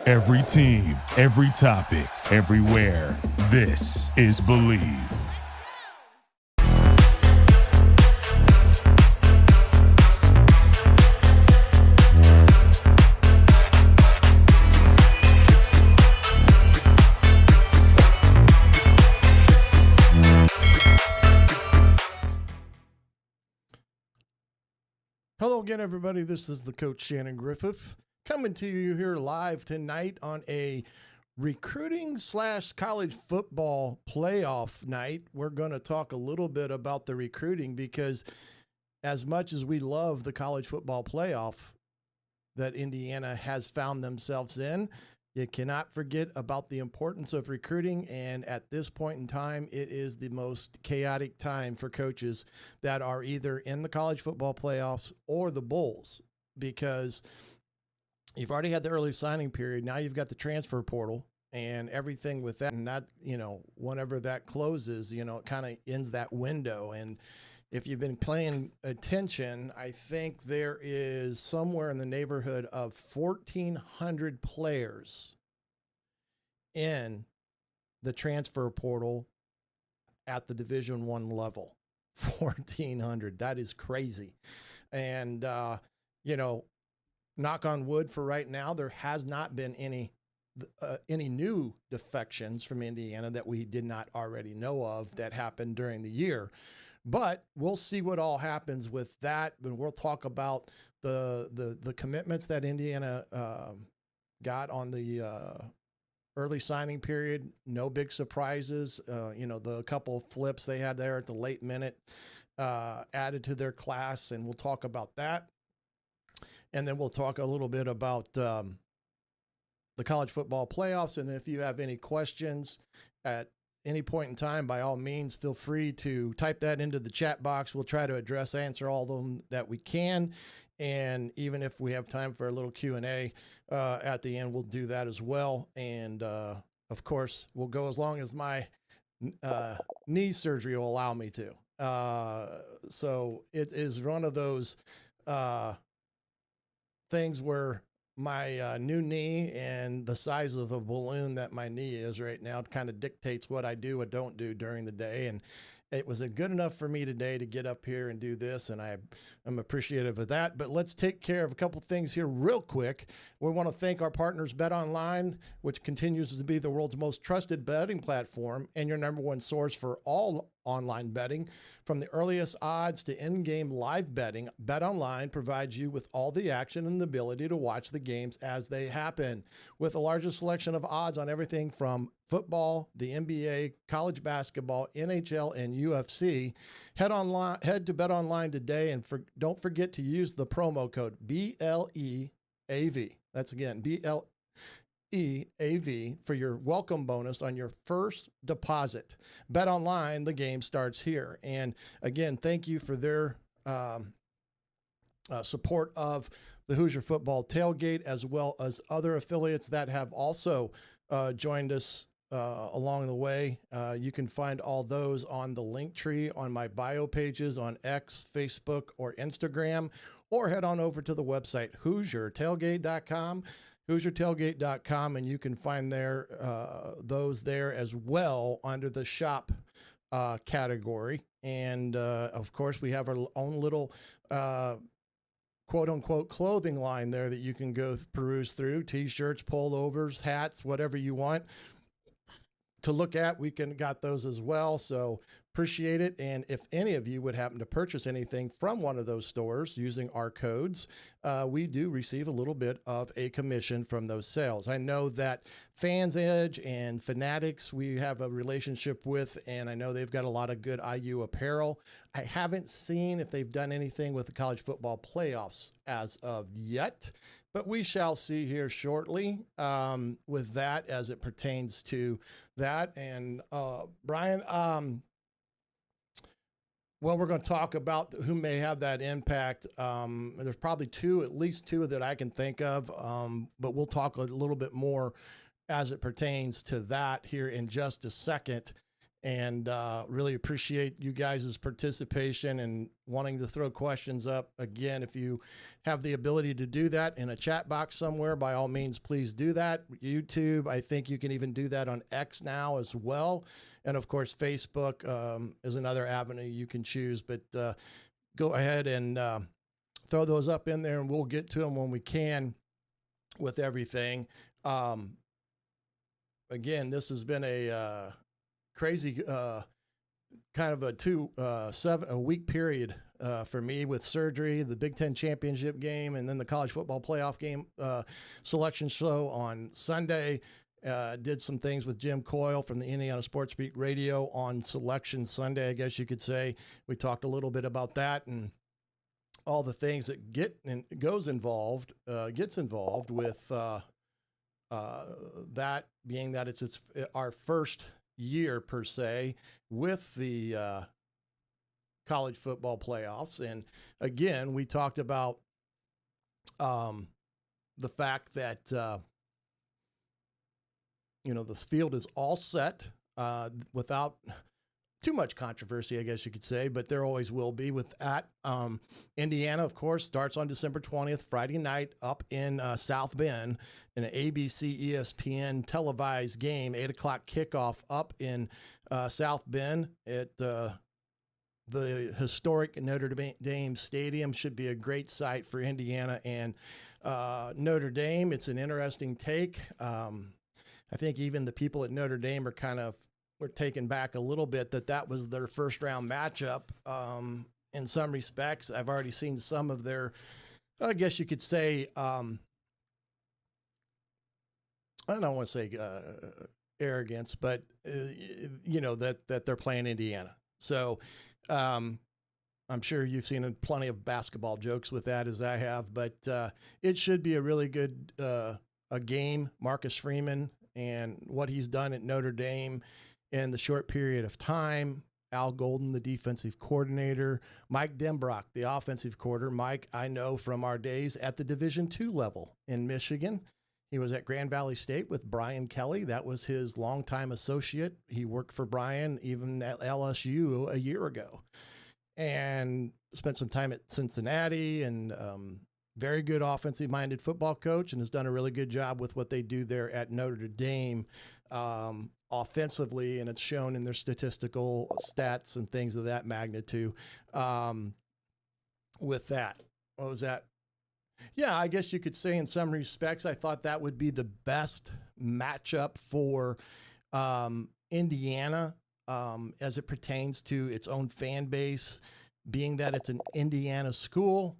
Every team, every topic, everywhere. This is Believe. Hello again, everybody. This is the Coach Shannon Griffith coming to you here live tonight on a recruiting / college football playoff night. We're going to talk a little bit about the recruiting because as much as we love the college football playoff that Indiana has found themselves in, you cannot forget about the importance of recruiting, and at this point in time, it is the most chaotic time for coaches that are either in the college football playoffs or the bowls, because you've already had the early signing period. Now you've got the transfer portal and everything with that, and that, whenever that closes, it kind of ends that window. And if you've been paying attention, I think there is somewhere in the neighborhood of 1,400 players in the transfer portal at the Division I level. 1,400. That is crazy. And, knock on wood for right now, there has not been any new defections from Indiana that we did not already know of that happened during the year. But we'll see what all happens with that, and we'll talk about the commitments that Indiana got on the early signing period. No big surprises. The couple of flips they had there at the late minute added to their class, and we'll talk about that. And then we'll talk a little bit about the college football playoffs. And if you have any questions at any point in time, by all means, feel free to type that into the chat box. We'll try to answer all of them that we can. And even if we have time for a little Q&A at the end, we'll do that as well. And, of course, we'll go as long as my knee surgery will allow me to. So it is one of those things where my new knee and the size of a balloon that my knee is right now kind of dictates what I do or don't do during the day. And it was good enough for me today to get up here and do this, and I'm appreciative of that. But let's take care of a couple things here real quick. We want to thank our partners, BetOnline, which continues to be the world's most trusted betting platform and your number one source for all online betting. From the earliest odds to in-game live betting, BetOnline provides you with all the action and the ability to watch the games as they happen. With the largest selection of odds on everything from football, the NBA, college basketball, NHL, and UFC, head to BetOnline today, and don't forget to use the promo code BLEAV. That's again BLEAV for your welcome bonus on your first deposit. BetOnline, the game starts here. And again, thank you for their support of the Hoosier football tailgate, as well as other affiliates that have also joined us along the way. You can find all those on the link tree on my bio pages on X, Facebook, or Instagram, or head on over to the website HoosierTailgate.com, HoosierTailgate.com, and you can find those there as well under the shop category. And of course, we have our own little quote unquote clothing line there that you can go peruse through: t-shirts, pullovers, hats, whatever you want to look at. We got those as well. So appreciate it. And if any of you would happen to purchase anything from one of those stores using our codes, we do receive a little bit of a commission from those sales. I know that Fans Edge and Fanatics, we have a relationship with, and I know they've got a lot of good IU apparel. I haven't seen if they've done anything with the college football playoffs as of yet, but we shall see here shortly with that as it pertains to that. And Brian, well, we're going to talk about who may have that impact. There's probably at least two that I can think of, but we'll talk a little bit more as it pertains to that here in just a second. and really appreciate you guys' participation and wanting to throw questions up. Again, if you have the ability to do that in a chat box somewhere, by all means, please do that. YouTube, I think you can even do that on X now as well. And of course, Facebook is another avenue you can choose, but go ahead and throw those up in there and we'll get to them when we can with everything. Again, this has been a crazy kind of a week period for me with surgery, the Big Ten championship game, and then the college football playoff game selection show on Sunday. Did some things with Jim Coyle from the Indiana Sports Beat Radio on Selection Sunday, I guess you could say. We talked a little bit about that and all the things that gets involved with that being that it's our first year per se with the college football playoffs. And again, we talked about the fact that the field is all set without too much controversy, I guess you could say, but there always will be with that. Indiana, of course, starts on December 20th, Friday night, up in South Bend in an ABC ESPN televised game, 8 o'clock kickoff up in South Bend at the historic Notre Dame Stadium. Should be a great sight for Indiana and Notre Dame. It's an interesting take. I think even the people at Notre Dame are were taken back a little bit that was their first round matchup. In some respects, I've already seen some of their, I guess you could say, I don't want to say arrogance, but that they're playing Indiana. So I'm sure you've seen plenty of basketball jokes with that as I have, but it should be a really good a game. Marcus Freeman and what he's done at Notre Dame in the short period of time. Al Golden, the defensive coordinator. Mike Denbrock, the offensive coordinator. Mike, I know from our days at the Division II level in Michigan. He was at Grand Valley State with Brian Kelly. That was his longtime associate. He worked for Brian even at LSU a year ago. And spent some time at Cincinnati and very good offensive-minded football coach and has done a really good job with what they do there at Notre Dame. Offensively, and it's shown in their statistical stats and things of that magnitude. With that, what was that? Yeah, I guess you could say in some respects, I thought that would be the best matchup for Indiana as it pertains to its own fan base, being that it's an Indiana school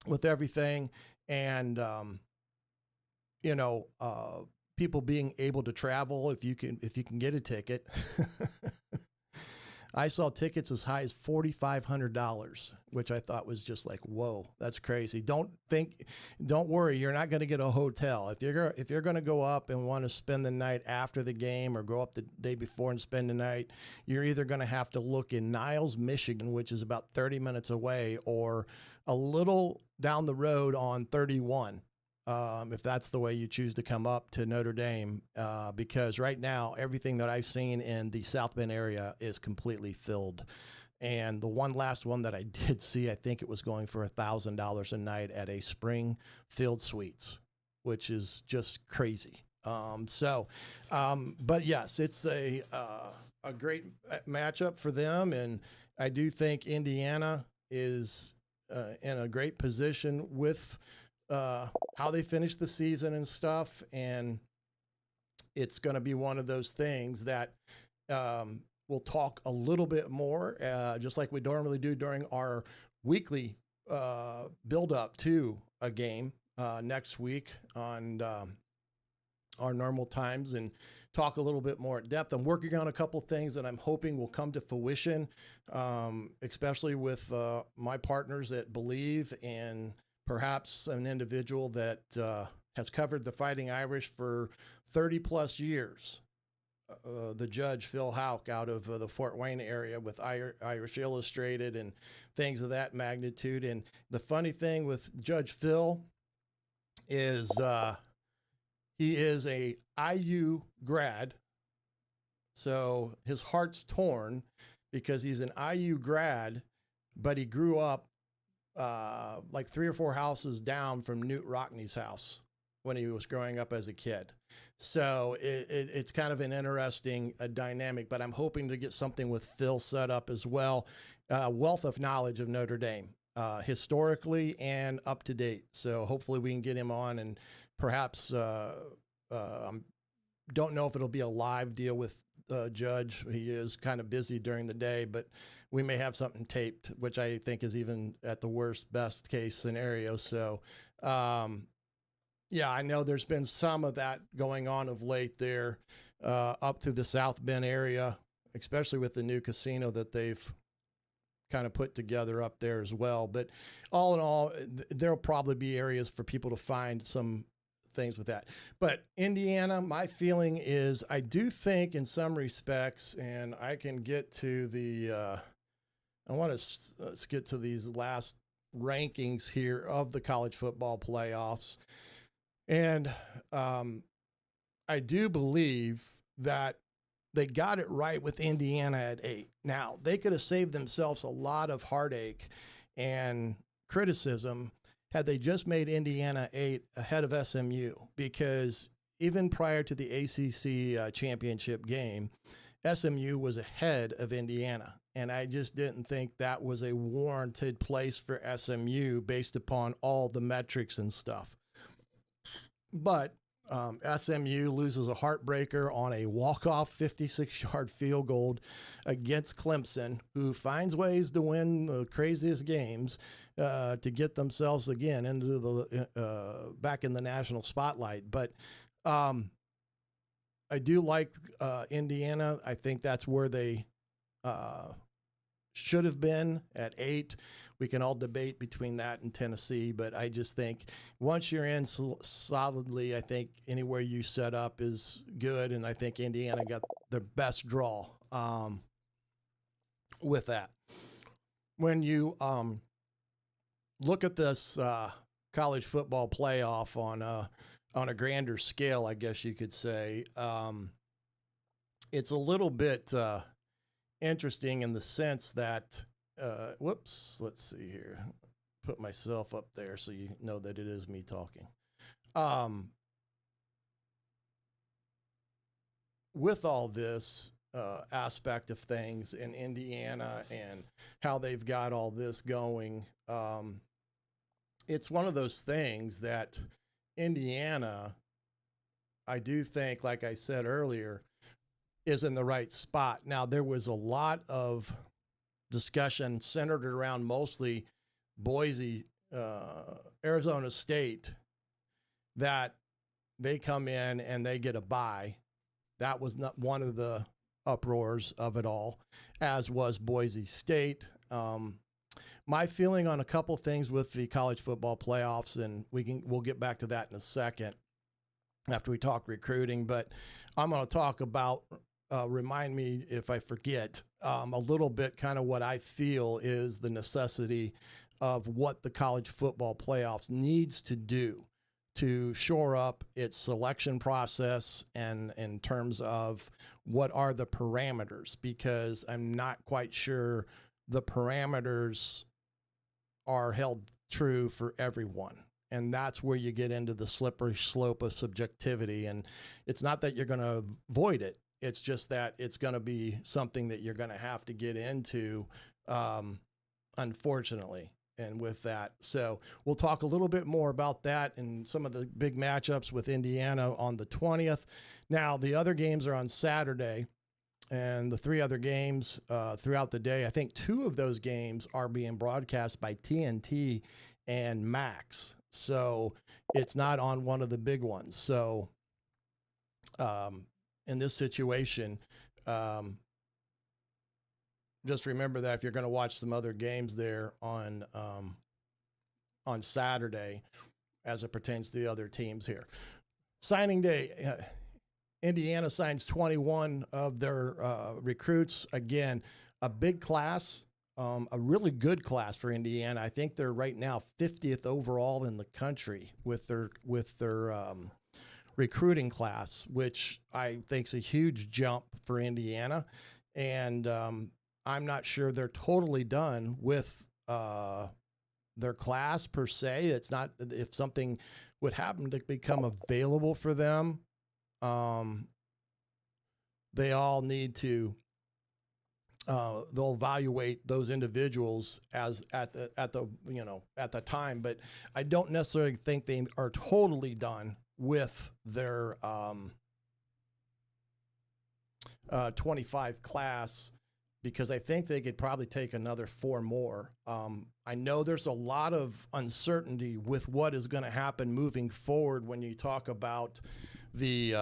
with everything, and people being able to travel if you can get a ticket. I saw tickets as high as $4,500, which I thought was just like, whoa, that's crazy. Don't worry, you're not going to get a hotel. If you're going to go up and want to spend the night after the game or go up the day before and spend the night, you're either going to have to look in Niles, Michigan, which is about 30 minutes away, or a little down the road on 31. If that's the way you choose to come up to Notre Dame, because right now, everything that I've seen in the South Bend area is completely filled. And the last one that I did see, I think it was going for $1,000 a night at a Springfield Suites, which is just crazy. But yes, it's a great matchup for them. And I do think Indiana is in a great position with how they finish the season and stuff. And it's going to be one of those things that we'll talk a little bit more, just like we normally do during our weekly build up to a game next week on our normal times, and talk a little bit more at depth. I'm working on a couple things that I'm hoping will come to fruition, especially with my partners at Believe, and perhaps an individual that has covered the Fighting Irish for 30 plus years. The judge, Phil Houck, out of the Fort Wayne area with Irish Illustrated and things of that magnitude. And the funny thing with Judge Phil is he is a IU grad, So his heart's torn because he's an IU grad, but he grew up like 3 or 4 houses down from Newt Rockney's house when he was growing up as a kid. So it's kind of an interesting dynamic, but I'm hoping to get something with Phil set up as well. Wealth of knowledge of Notre Dame, historically and up to date. So hopefully we can get him on, and perhaps don't know if it'll be a live deal with Judge. He is kind of busy during the day, but we may have something taped, which I think is even at the worst, best case scenario. So, yeah, I know there's been some of that going on of late there, up through the South Bend area, especially with the new casino that they've kind of put together up there as well. But all in all, there'll probably be areas for people to find some things with that. But Indiana, my feeling is I do think in some respects, and I can get to the, I want to let's get to these last rankings here of the college football playoffs. And I do believe that they got it right with Indiana at 8. Now, they could have saved themselves a lot of heartache and criticism had they just made Indiana 8 ahead of SMU, because even prior to the ACC championship game, SMU was ahead of Indiana. And I just didn't think that was a warranted place for SMU based upon all the metrics and stuff. But SMU loses a heartbreaker on a walk-off 56-yard field goal against Clemson, who finds ways to win the craziest games to get themselves again into the back in the national spotlight. But I do like Indiana. I think that's where they should have been at 8. We can all debate between that and Tennessee, but I just think once you're in solidly, I think anywhere you set up is good, and I think Indiana got the best draw with that. When you look at this college football playoff on a grander scale, I guess you could say, it's a little bit interesting in the sense that, let's see here. Put myself up there so you know that it is me talking. With all this aspect of things in Indiana and how they've got all this going, it's one of those things that Indiana, I do think, like I said earlier, is in the right spot. Now, there was a lot of discussion centered around mostly Boise, Arizona State, that they come in and they get a bye. That was not one of the uproars of it all, as was Boise State. My feeling on a couple things with the college football playoffs, and we'll get back to that in a second after we talk recruiting, but I'm going to talk about, remind me if I forget, a little bit kind of what I feel is the necessity of what the college football playoffs needs to do to shore up its selection process and in terms of what are the parameters, because I'm not quite sure the parameters are held true for everyone. And that's where you get into the slippery slope of subjectivity. And it's not that you're going to avoid it. It's just that it's going to be something that you're going to have to get into, unfortunately. And with that, so we'll talk a little bit more about that and some of the big matchups with Indiana on the 20th. Now, the other games are on Saturday, and the 3 other games throughout the day. I think 2 of those games are being broadcast by TNT and Max. So it's not on one of the big ones. So in this situation, just remember that if you're going to watch some other games there on Saturday, as it pertains to the other teams here. Signing day, Indiana signs 21 of their recruits. Again, a big class, a really good class for Indiana. I think they're right now 50th overall in the country with their recruiting class, which I think is a huge jump for Indiana. And I'm not sure they're totally done with their class per se. It's not, if something would happen to become available for them, they all need to, they'll evaluate those individuals as at the time. But I don't necessarily think they are totally done with their 25 class, because I think they could probably take another 4 more. I know there's a lot of uncertainty with what is going to happen moving forward when you talk about the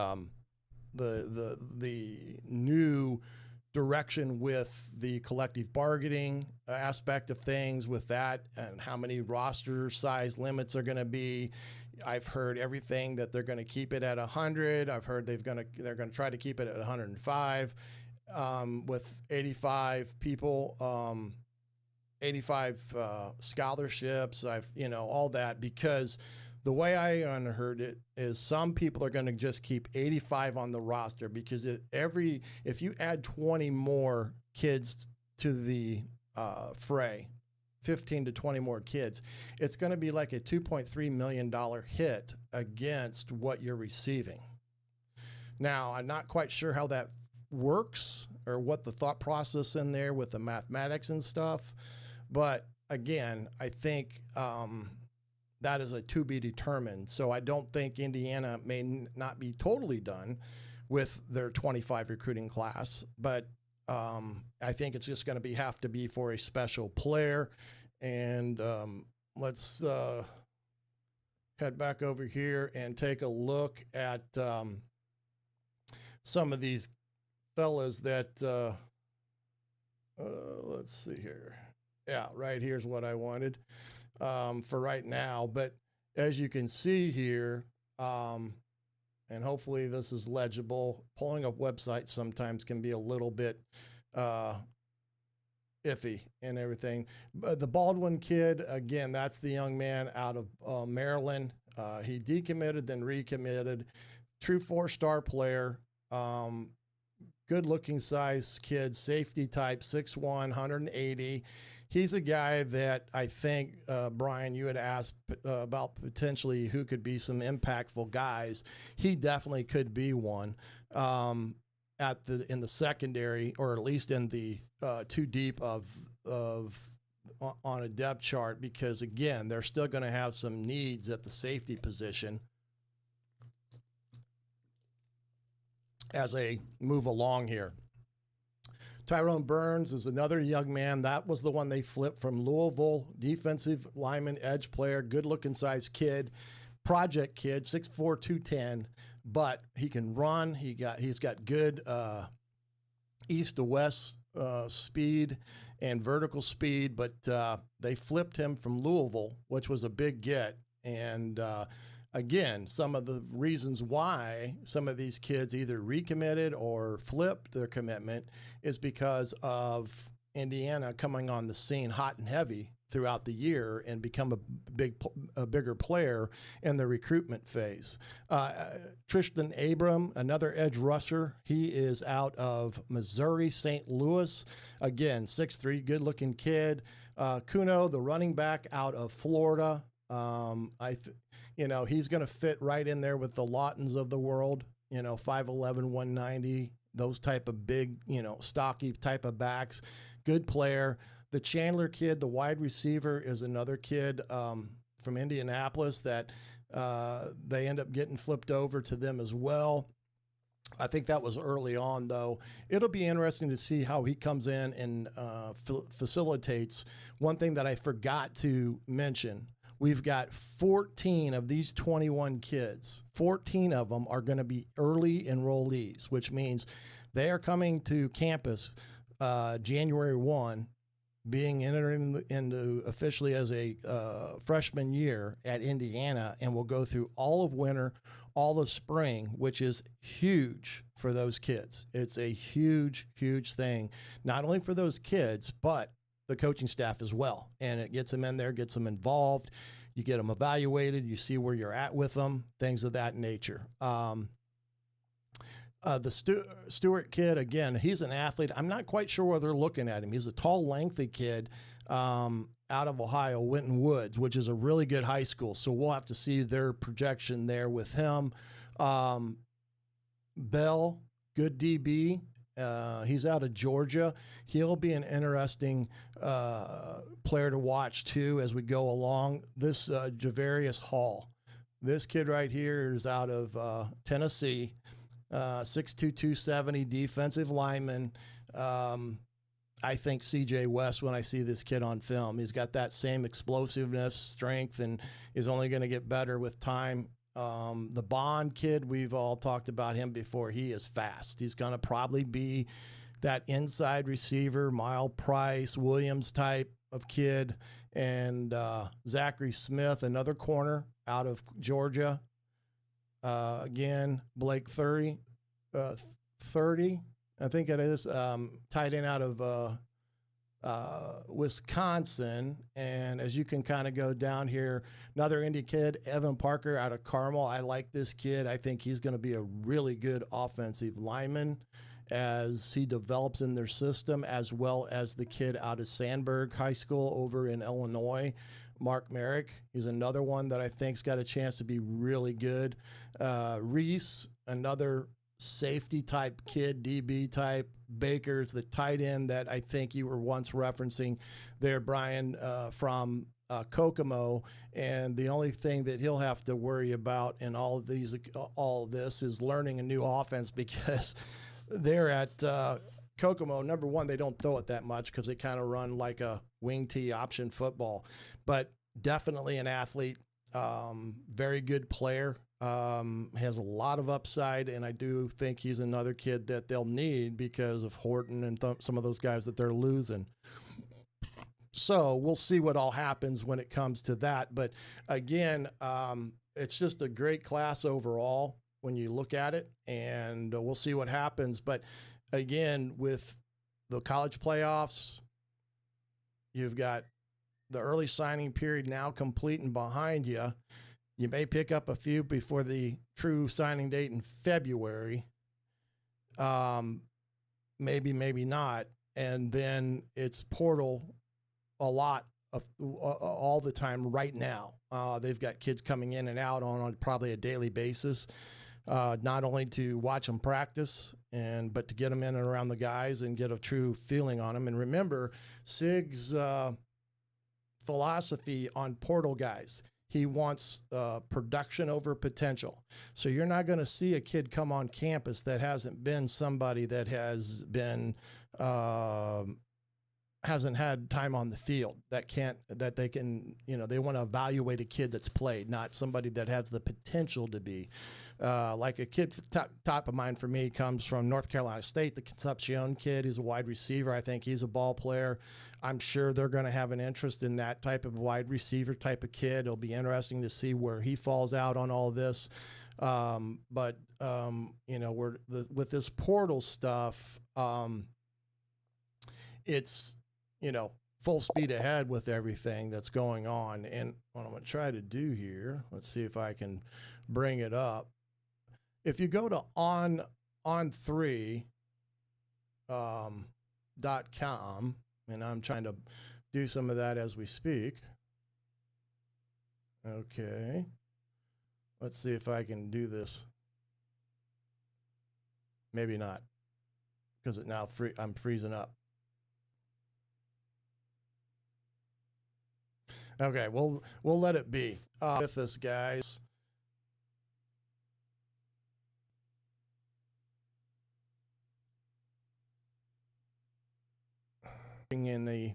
new direction with the collective bargaining aspect of things with that, and how many roster size limits are going to be. I've heard everything that they're going to keep it at 100. I've heard they're going to try to keep it at 105 with 85 people, 85 scholarships. All that, because the way I heard it is some people are going to just keep 85 on the roster, because if you add 20 more kids to the fray, 15 to 20 more kids, it's going to be like a $2.3 million hit against what you're receiving. Now, I'm not quite sure how that works or what the thought process in there with the mathematics and stuff. But again, I think that is a to be determined. So I don't think Indiana may not be totally done with their 25 recruiting class, but I think it's just going to have to be for a special player. And let's head back over here and take a look at some of these fellas that, let's see here. Yeah, right here's what I wanted for right now. But as you can see here, and hopefully this is legible, pulling up websites sometimes can be a little bit iffy and everything. But the Baldwin kid, again, that's the young man out of Maryland. He decommitted, then recommitted. True 4-star player. Good looking size kid, safety type, 6'1", 180. He's a guy that I think, Brian, you had asked about potentially who could be some impactful guys. He definitely could be one in the secondary, or at least in the 2 deep of on a depth chart, because again, they're still going to have some needs at the safety position as they move along here. Tyrone Burns is another young man. That was the one they flipped from Louisville, defensive lineman, edge player, good-looking size kid, project kid, 6'4", 210, but he can run. He's got good east to west speed and vertical speed, but they flipped him from Louisville, which was a big get. And again, some of the reasons why some of these kids either recommitted or flipped their commitment is because of Indiana coming on the scene hot and heavy throughout the year and become a bigger player in the recruitment phase. Tristan Abram, another edge rusher, he is out of Missouri, St. Louis. Again, 6'3", good-looking kid. Kuno, the running back out of Florida. He's going to fit right in there with the Laughtons of the world, 5'11", 190, those type of big, stocky type of backs. Good player. The Chandler kid, the wide receiver, is another kid from Indianapolis that they end up getting flipped over to them as well. I think that was early on, though. It'll be interesting to see how he comes in and facilitates. One thing that I forgot to mention, we've got 14 of these 21 kids. 14 of them are going to be early enrollees, which means they are coming to campus January 1, being entered into officially as a freshman year at Indiana, and will go through all of winter, all of spring, which is huge for those kids. It's a huge, huge thing, not only for those kids, but the coaching staff as well. And it gets them in there, gets them involved. You get them evaluated. You see where you're at with them, things of that nature. The Stewart kid, again, he's an athlete. I'm not quite sure where they're looking at him. He's a tall, lengthy kid out of Ohio, Winton Woods, which is a really good high school. So we'll have to see their projection there with him. Bell, good DB. He's out of Georgia. He'll be an interesting player to watch, too, as we go along. This Javarius Hall. This kid right here is out of Tennessee. 6'2", 270, defensive lineman. I think C.J. West, when I see this kid on film, he's got that same explosiveness, strength, and is only going to get better with time. The Bond kid, we've all talked about him before. He is fast. He's going to probably be that inside receiver, Mile Price, Williams type of kid. And Zachary Smith, another corner out of Georgia. Again, Blake 30, I think it is, tight end out of Wisconsin. And as you can kind of go down here, another Indy kid, Evan Parker out of Carmel. I like this kid. I think he's going to be a really good offensive lineman as he develops in their system, as well as the kid out of Sandburg High School over in Illinois, Mark Merrick. He's another one that I think's got a chance to be really good. Reese, another safety type kid, DB type. Baker's the tight end that I think you were once referencing there, Brian, from Kokomo. And the only thing that he'll have to worry about in all of this is learning a new offense, because they're at Kokomo. Number one, they don't throw it that much because they kind of run like a wing tee option football, but definitely an athlete, very good player, has a lot of upside, and I do think he's another kid that they'll need because of Horton and some of those guys that they're losing. So we'll see what all happens when it comes to that. But again, it's just a great class overall when you look at it, and we'll see what happens. But again, with the college playoffs, you've got the early signing period now complete and behind you. You may pick up a few before the true signing date in February. Maybe, maybe not. And then it's portal a lot of all the time right now. They've got kids coming in and out on probably a daily basis. Not only to watch them practice, but to get them in and around the guys and get a true feeling on them. And remember, Sig's philosophy on portal guys, he wants production over potential. So you're not going to see a kid come on campus that hasn't been somebody that has been hasn't had time on the field, that they can, they want to evaluate a kid that's played, not somebody that has the potential to be. Like a kid top of mind for me comes from North Carolina State, the Concepcion kid. He's a wide receiver. I think he's a ball player. I'm sure they're going to have an interest in that type of wide receiver type of kid. It'll be interesting to see where he falls out on all this. But with this portal stuff, it's, full speed ahead with everything that's going on. And what I'm going to try to do here, let's see if I can bring it up. If you go to on3.com, and I'm trying to do some of that as we speak. Okay. Let's see if I can do this. Maybe not, because I'm freezing up. Okay, we'll let it be. With us, guys. In the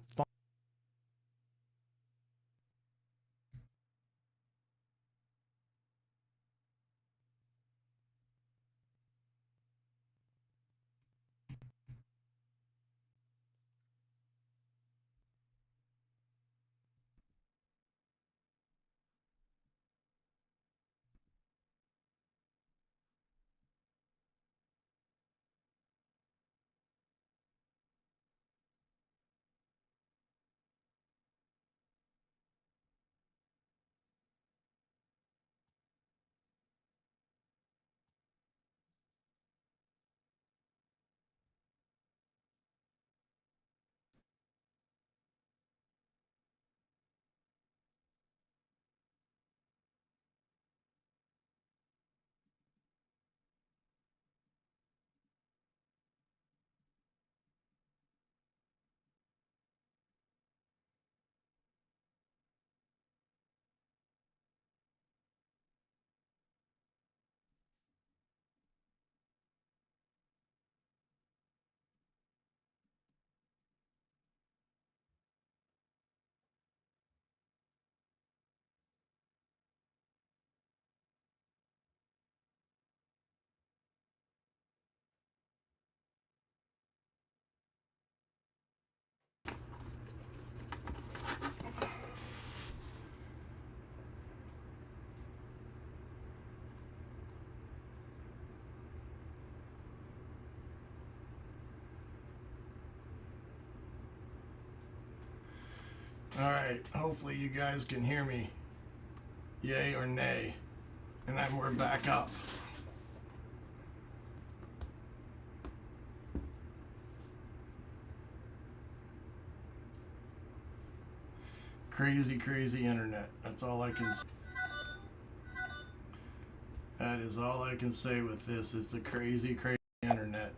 All right, hopefully you guys can hear me, yay or nay. And then we're back up. Crazy, crazy internet. That's all I can say. That is all I can say with this. It's a crazy, crazy internet.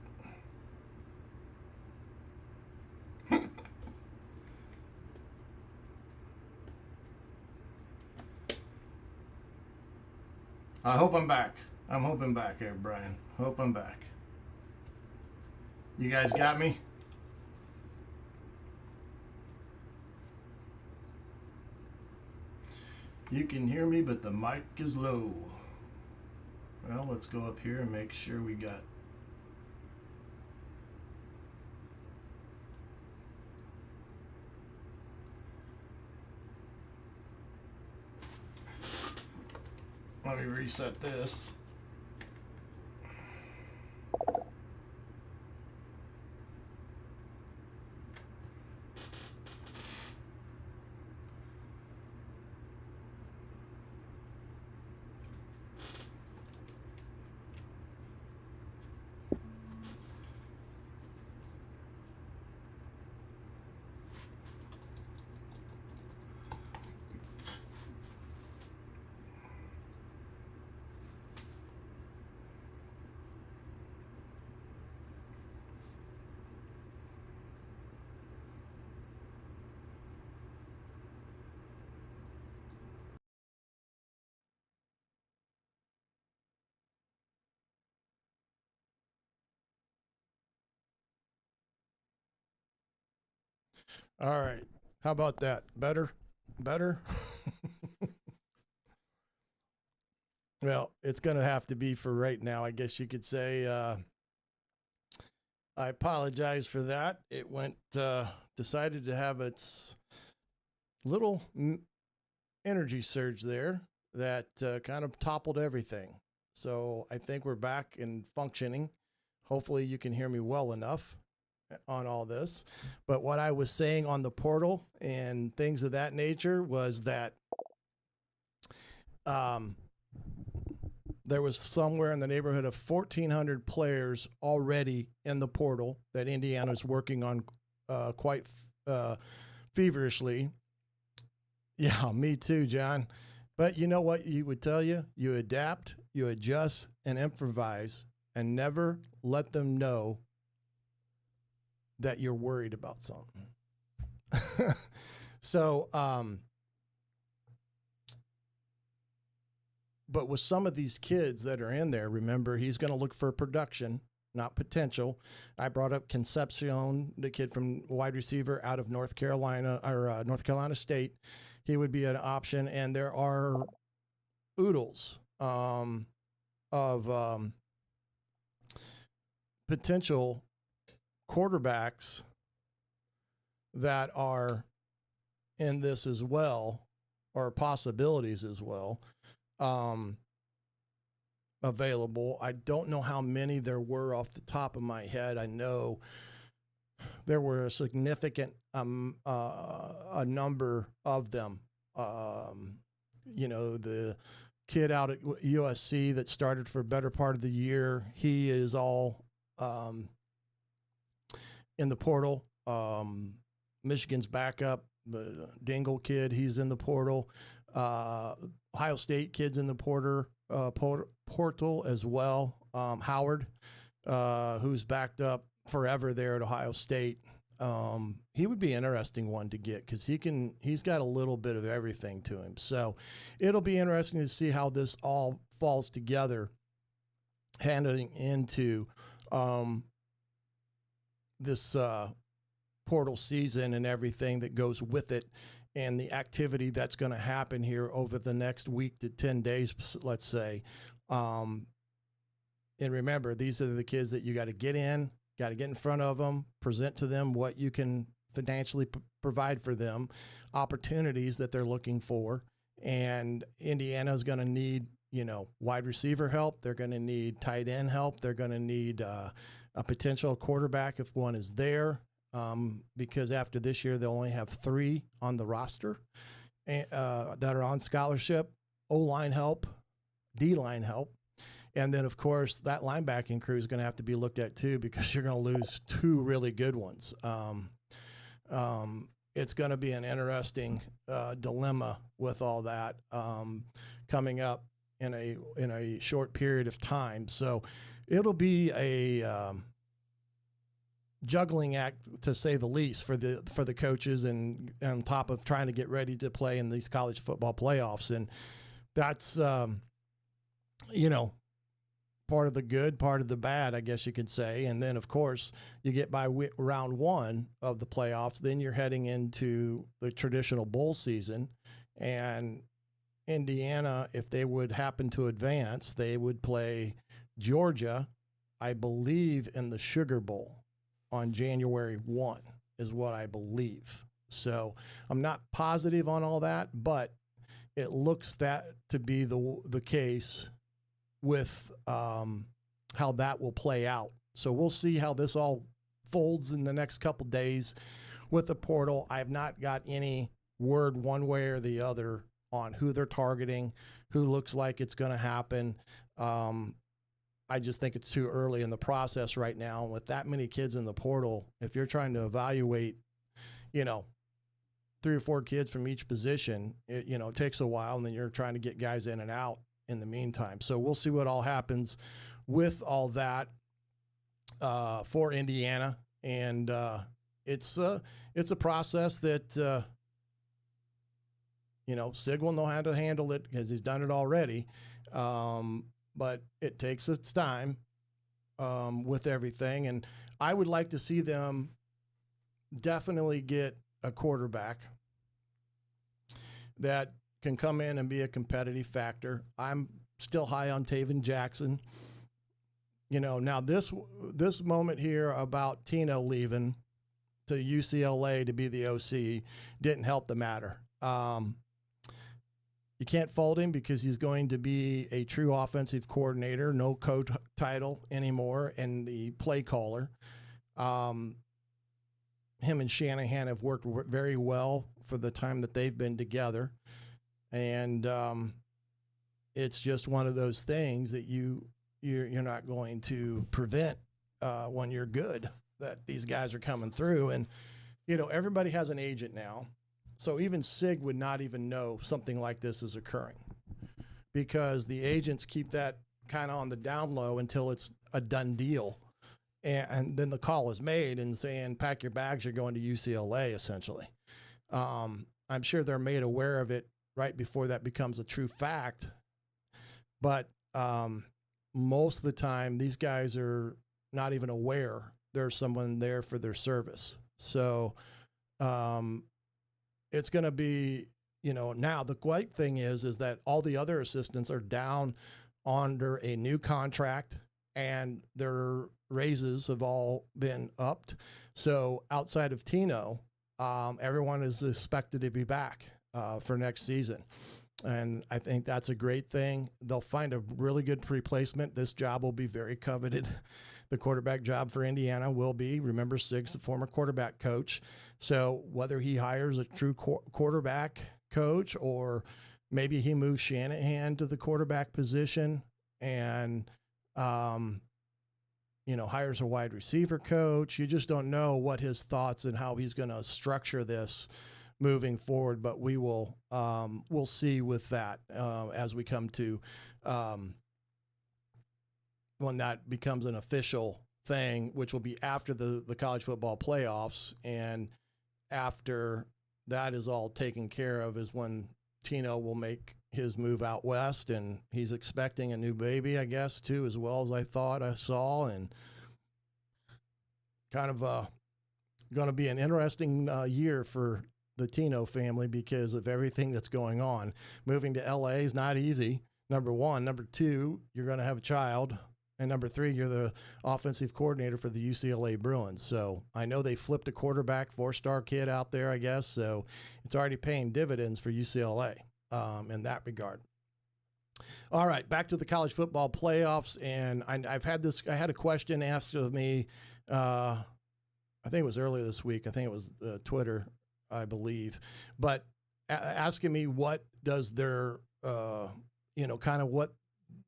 I hope I'm back. I'm hoping back here, Brian. Hope I'm back. You guys got me? You can hear me, but the mic is low. Well, let's go up here and make sure we got. Let me reset this. All right. How about that? Better? Better? Well, it's going to have to be for right now, I guess you could say. I apologize for that. It went, decided to have its little energy surge there that kind of toppled everything. So I think we're back and functioning. Hopefully you can hear me well enough on all this. But what I was saying on the portal and things of that nature was that there was somewhere in the neighborhood of 1,400 players already in the portal that Indiana's working on quite feverishly. Yeah, me too, John. But you know what you would tell you? You adapt, you adjust, and improvise, and never let them know that you're worried about something. So, but with some of these kids that are in there, remember, he's going to look for production, not potential. I brought up Concepcion, the kid from wide receiver out of North Carolina or North Carolina State. He would be an option. And there are oodles of potential quarterbacks that are in this as well, or possibilities as well, available. I don't know how many there were off the top of my head. I know there were a significant a number of them. You know, the kid out at USC that started for a better part of the year, he is all in the portal. Michigan's backup, the Dingle kid, he's in the portal. Ohio State kid's in the portal as well. Howard, who's backed up forever there at Ohio State. He would be an interesting one to get because he's got a little bit of everything to him. So it'll be interesting to see how this all falls together, handing into this portal season and everything that goes with it, and the activity that's going to happen here over the next week to 10 days, let's say. And remember, these are the kids that you got to get in front of them, present to them what you can financially provide for them, opportunities that they're looking for. And Indiana's going to need, wide receiver help. They're going to need tight end help. They're going to need a potential quarterback if one is there. because after this year, they'll only have 3 on the roster that are on scholarship, O-line help, D-line help. And then, of course, that linebacking crew is going to have to be looked at too, because you're going to lose 2 really good ones. It's going to be an interesting dilemma with all that coming up in a short period of time. So it'll be a juggling act, to say the least, for the coaches, and on top of trying to get ready to play in these college football playoffs. And that's part of the good, part of the bad, I guess you could say. And then, of course, you get by round 1 of the playoffs, then you're heading into the traditional bowl season. And Indiana, if they would happen to advance, they would play Georgia, I believe, in the Sugar Bowl on January 1, is what I believe. So I'm not positive on all that, but it looks that to be the case with how that will play out. So we'll see how this all folds in the next couple days with the portal. I have not got any word one way or the other on who they're targeting, who looks like it's going to happen. I just think it's too early in the process right now. With that many kids in the portal, if you're trying to evaluate, 3 or 4 kids from each position, it takes a while, and then you're trying to get guys in and out in the meantime. So we'll see what all happens with all that for Indiana. And it's a process that, Sig will know how to handle it, because he's done it already. But it takes its time with everything. And I would like to see them definitely get a quarterback that can come in and be a competitive factor. I'm still high on Taven Jackson. Now this moment here about Tino leaving to UCLA to be the OC didn't help the matter. You can't fault him, because he's going to be a true offensive coordinator, no coach title anymore, and the play caller. Him and Shanahan have worked very well for the time that they've been together. And it's just one of those things that you're not going to prevent when you're good, that these guys are coming through. And, everybody has an agent now. So even Sig would not even know something like this is occurring, because the agents keep that kind of on the down low until it's a done deal. And then the call is made and saying, pack your bags, you're going to UCLA, essentially. I'm sure they're made aware of it right before that becomes a true fact. But most of the time, these guys are not even aware there's someone there for their service. So it's going to be, now the great thing is that all the other assistants are down under a new contract, and their raises have all been upped. So outside of Tino, everyone is expected to be back for next season. And I think that's a great thing. They'll find a really good replacement. This job will be very coveted. The quarterback job for Indiana will be. Remember, Sig's the former quarterback coach. So whether he hires a true quarterback coach, or maybe he moves Shanahan to the quarterback position and, hires a wide receiver coach, you just don't know what his thoughts and how he's going to structure this moving forward. But we will, we'll see with that as we come to when that becomes an official thing, which will be after the college football playoffs. And after that is all taken care of is when Tino will make his move out west, and he's expecting a new baby, I guess, too, as well as I thought I saw. And kind of going to be an interesting year for the Tino family because of everything that's going on. Moving to LA is not easy, number one. Number two, you're going to have a child. And number three, you're the offensive coordinator for the UCLA Bruins. So I know they flipped a quarterback, 4-star kid out there, I guess. So it's already paying dividends for UCLA in that regard. All right, back to the college football playoffs. And I had a question asked of me I think it was earlier this week. I think it was Twitter, I believe, but asking me what does their, kind of what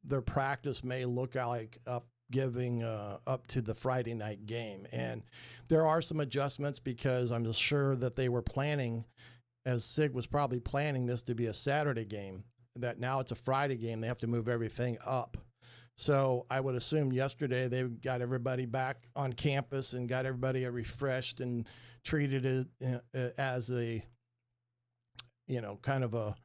their practice may look like up to the Friday night game. And there are some adjustments because I'm sure that they were planning, as Sig was probably planning this to be a Saturday game, that now it's a Friday game. They have to move everything up. So I would assume yesterday they got everybody back on campus and got everybody refreshed and treated it as a, kind of a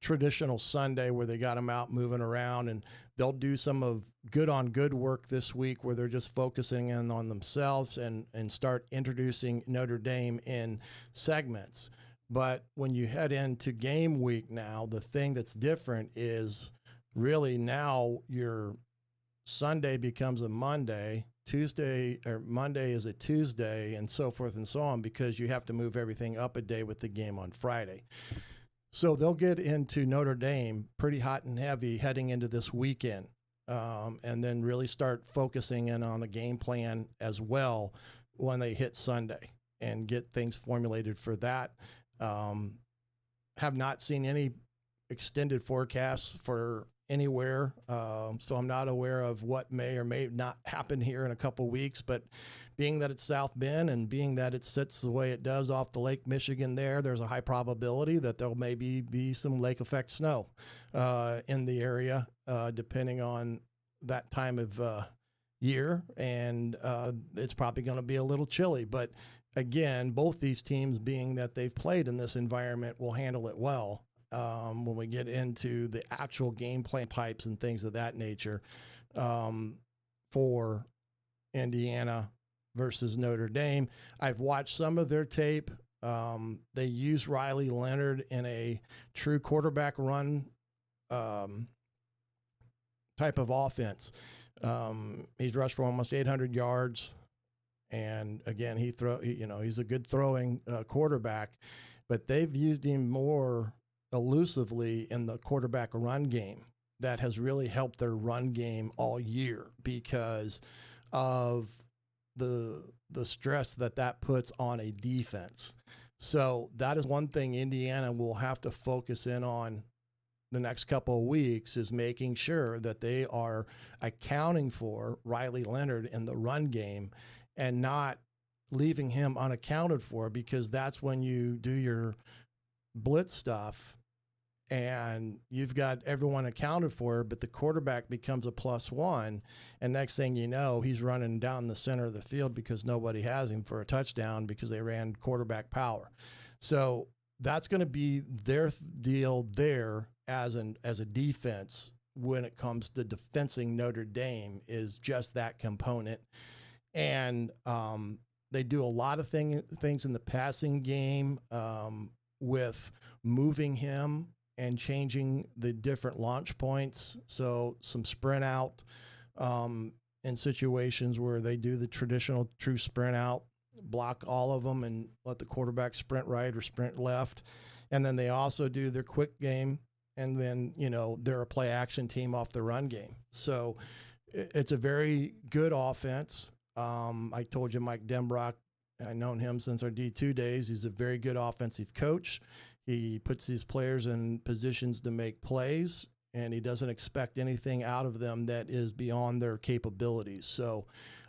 traditional Sunday where they got them out moving around, and they'll do some of good on good work this week where they're just focusing in on themselves and start introducing Notre Dame in segments. But when you head into game week now, the thing that's different is really now your Sunday becomes a Monday, Monday is a Tuesday, and so forth and so on, because you have to move everything up a day with the game on Friday. So they'll get into Notre Dame pretty hot and heavy heading into this weekend, and then really start focusing in on a game plan as well when they hit Sunday and get things formulated for that. Have not seen any extended forecasts for anywhere, so I'm not aware of what may or may not happen here in a couple weeks, but being that it's South Bend and being that it sits the way it does off the Lake Michigan there's a high probability that there'll maybe be some lake effect snow in the area, depending on that time of year, and it's probably going to be a little chilly. But again, both these teams, being that they've played in this environment, will handle it well. When we get into the actual game plan types and things of that nature, for Indiana versus Notre Dame. I've watched some of their tape. They use Riley Leonard in a true quarterback run type of offense. He's rushed for almost 800 yards. And again, he's a good throwing quarterback, but they've used him more elusively in the quarterback run game. That has really helped their run game all year because of the stress that puts on a defense. So that is one thing Indiana will have to focus in on the next couple of weeks, is making sure that they are accounting for Riley Leonard in the run game and not leaving him unaccounted for, because that's when you do your blitz stuff and you've got everyone accounted for, but the quarterback becomes a +1. And next thing you know, he's running down the center of the field because nobody has him for a touchdown because they ran quarterback power. So that's going to be their deal there as a defense when it comes to defending Notre Dame, is just that component. And they do a lot of things in the passing game with moving him and changing the different launch points. So some sprint out in situations where they do the traditional true sprint out, block all of them and let the quarterback sprint right or sprint left. And then they also do their quick game. And then, they're a play action team off the run game. So it's a very good offense. I told you Mike Denbrock, I've known him since our D2 days. He's a very good offensive coach. He puts these players in positions to make plays, and he doesn't expect anything out of them that is beyond their capabilities. So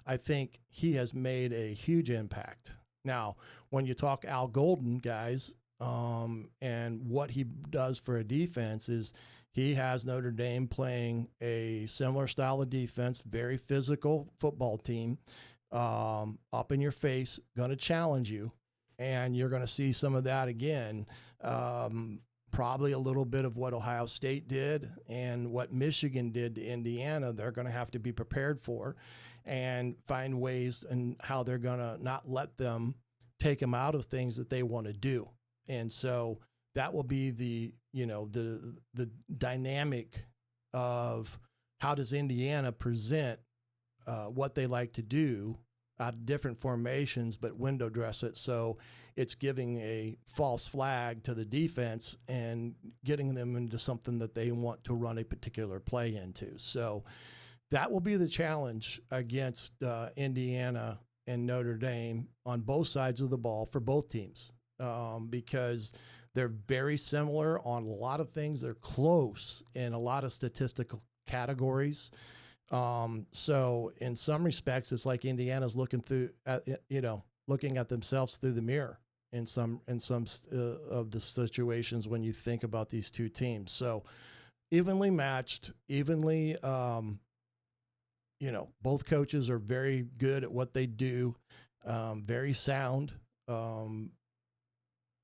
I think he has made a huge impact. Now, when you talk Al Golden, guys, and what he does for a defense is he has Notre Dame playing a similar style of defense, very physical football team, up in your face, going to challenge you. And you're going to see some of that again. Probably a little bit of what Ohio State did and what Michigan did to Indiana. They're going to have to be prepared for and find ways and how they're going to not let them take them out of things that they want to do. And so that will be the dynamic of how does Indiana present what they like to do out of different formations, but window dress it. So it's giving a false flag to the defense and getting them into something that they want to run a particular play into. So that will be the challenge against Indiana and Notre Dame on both sides of the ball for both teams, because they're very similar on a lot of things. They're close in a lot of statistical categories. So in some respects, it's like Indiana's looking at themselves through the mirror in some of the situations when you think about these two teams. So evenly matched, both coaches are very good at what they do, very sound.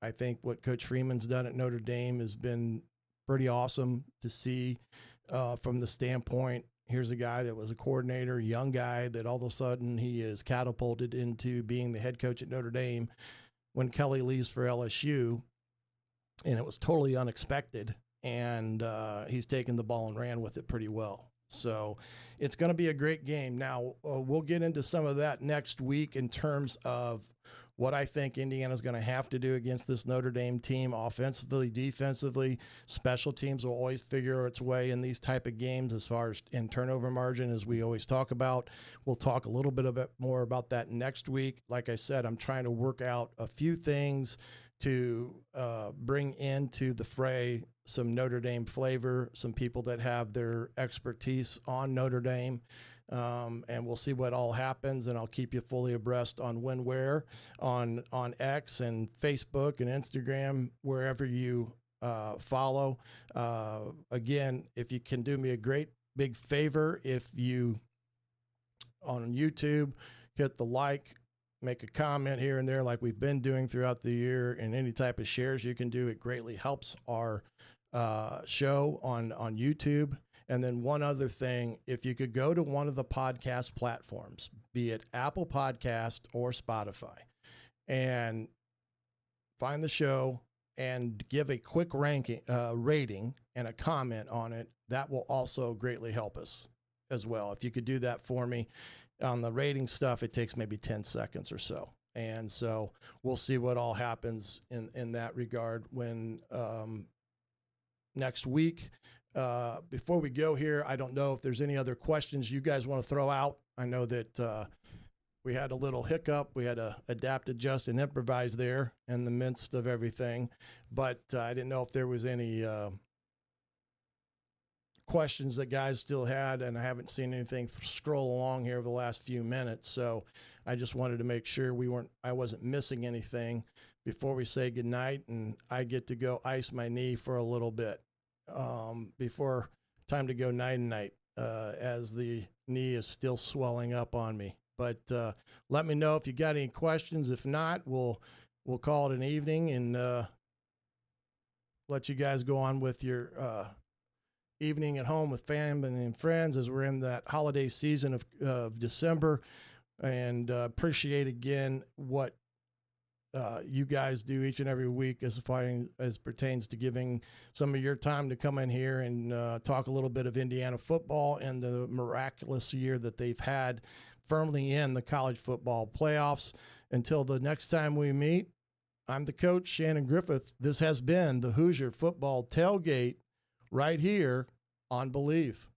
I think what Coach Freeman's done at Notre Dame has been pretty awesome to see, from the standpoint, here's a guy that was a coordinator, young guy, that all of a sudden he is catapulted into being the head coach at Notre Dame when Kelly leaves for LSU, and it was totally unexpected, and he's taken the ball and ran with it pretty well. So it's going to be a great game. Now, we'll get into some of that next week in terms of what I think Indiana's going to have to do against this Notre Dame team, offensively, defensively. Special teams will always figure its way in these type of games as far as in turnover margin, as we always talk about. We'll talk a little bit more about that next week. Like I said, I'm trying to work out a few things to bring into the fray some Notre Dame flavor, some people that have their expertise on Notre Dame. And we'll see what all happens, and I'll keep you fully abreast on when, where, on X and Facebook and Instagram, wherever you follow. Again, if you can do me a great big favor, if you on YouTube hit the like, make a comment here and there like we've been doing throughout the year, and any type of shares you can do, it greatly helps our show on YouTube. And then one other thing, if you could go to one of the podcast platforms, be it Apple Podcast or Spotify, and find the show and give a quick rating and a comment on it, that will also greatly help us as well. If you could do that for me. On the rating stuff, it takes maybe 10 seconds or so. And so we'll see what all happens in that regard when next week. Before we go here, I don't know if there's any other questions you guys want to throw out. I know that we had a little hiccup. We had to adapt, adjust, and improvise there in the midst of everything. But I didn't know if there was any questions that guys still had, and I haven't seen anything scroll along here over the last few minutes. So I just wanted to make sure I wasn't missing anything before we say goodnight, and I get to go ice my knee for a little bit. Before time to go night-night, as the knee is still swelling up on me. But let me know if you got any questions. If not, we'll call it an evening and let you guys go on with your evening at home with family and friends as we're in that holiday season of December. And appreciate again what you guys do each and every week as pertains to giving some of your time to come in here and talk a little bit of Indiana football and the miraculous year that they've had firmly in the college football playoffs. Until the next time we meet, I'm the coach, Shannon Griffith. This has been the Hoosier Football Tailgate right here on Believe.